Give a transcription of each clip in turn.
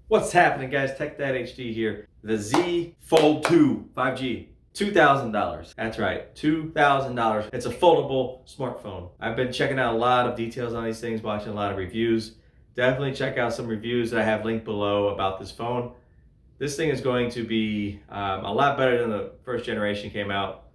What's happening, guys? TechDadHD here. The Z Fold 2 5G. $2,000. That's right, $2,000. It's a foldable smartphone. I've been checking out a lot of details on these things, watching a lot of reviews. Definitely check out some reviews that I have linked below about this phone. This thing is going to be a lot better than the first generation came out.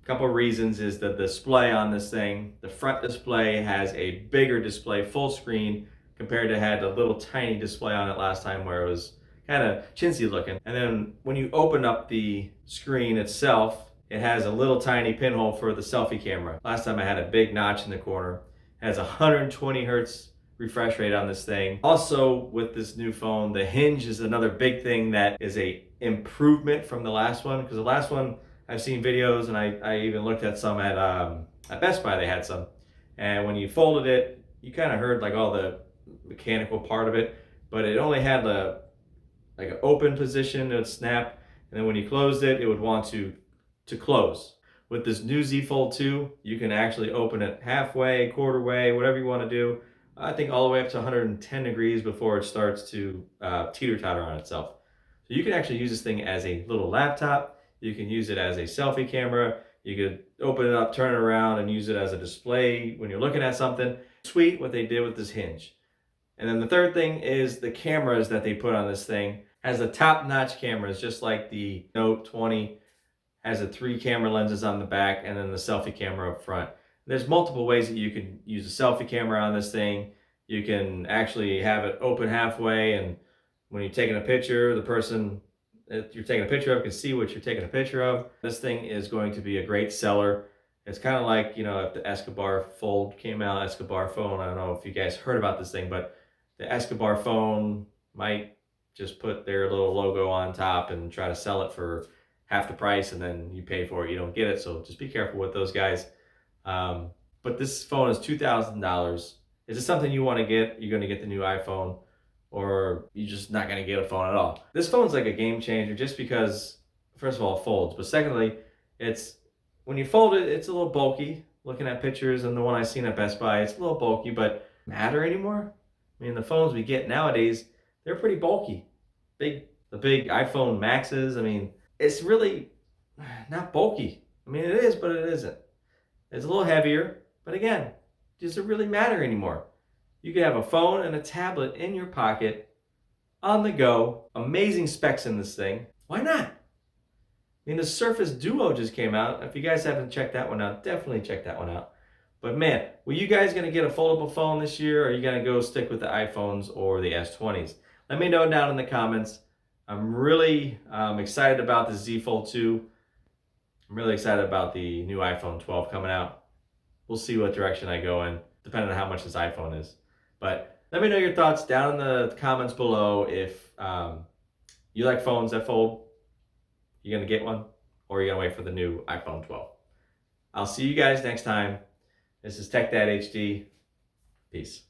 A couple of reasons is the display on this thing. The front display has a bigger display, full screen, compared to had a little tiny display on it last time where it was kind of chintzy looking. And then when you open up the screen itself, it has a little tiny pinhole for the selfie camera. Last time I had a big notch in the corner. It has 120 hertz refresh rate on this thing. Also with this new phone, the hinge is another big thing that is a improvement from the last one, because the last one I've seen videos, and I even looked at some at Best Buy. They had some, and when you folded it, you kind of heard like all the mechanical part of it, but it only had like an open position. It would snap, and then when you closed it, it would want to close. With this new Z Fold 2, you can actually open it halfway, quarter way, whatever you want to do. I think all the way up to 110 degrees before it starts to teeter-totter on itself. So you can actually use this thing as a little laptop. You can use it as a selfie camera. You could open it up, turn it around, and use it as a display when you're looking at something. Sweet what they did with this hinge. And then the third thing is the cameras that they put on this thing. Has the top-notch cameras, just like the Note 20 has the 3 camera lenses on the back and then the selfie camera up front. There's multiple ways that you can use a selfie camera on this thing. You can actually have it open halfway, and when you're taking a picture, the person that you're taking a picture of can see what you're taking a picture of. This thing is going to be a great seller. It's kind of like, you know, if the Escobar Fold came out, Escobar phone, I don't know if you guys heard about this thing, but the Escobar phone might just put their little logo on top and try to sell it for half the price, and then you pay for it, you don't get it. So just be careful with those guys. But this phone is $2,000. Is it something you want to get? You're going to get the new iPhone, or you're just not going to get a phone at all? This phone's like a game changer just because, first of all, it folds. But secondly, it's when you fold it, it's a little bulky. Looking at pictures and the one I seen at Best Buy, it's a little bulky, but matter anymore? I mean, the phones we get nowadays, they're pretty bulky. The big iPhone Maxes, I mean, it's really not bulky. I mean, it is, but it isn't. It's a little heavier, but again, does it really matter anymore? You can have a phone and a tablet in your pocket, on the go. Amazing specs in this thing. Why not? I mean, the Surface Duo just came out. If you guys haven't checked that one out, definitely check that one out. But man, were you guys going to get a foldable phone this year, or are you going to go stick with the iPhones or the S20s? Let me know down in the comments. I'm really excited about the Z Fold 2. I'm really excited about the new iPhone 12 coming out. We'll see what direction I go in, depending on how much this iPhone is. But let me know your thoughts down in the comments below. If you like phones that fold, you're going to get one, or you're going to wait for the new iPhone 12. I'll see you guys next time. This is TechDadHD. Peace.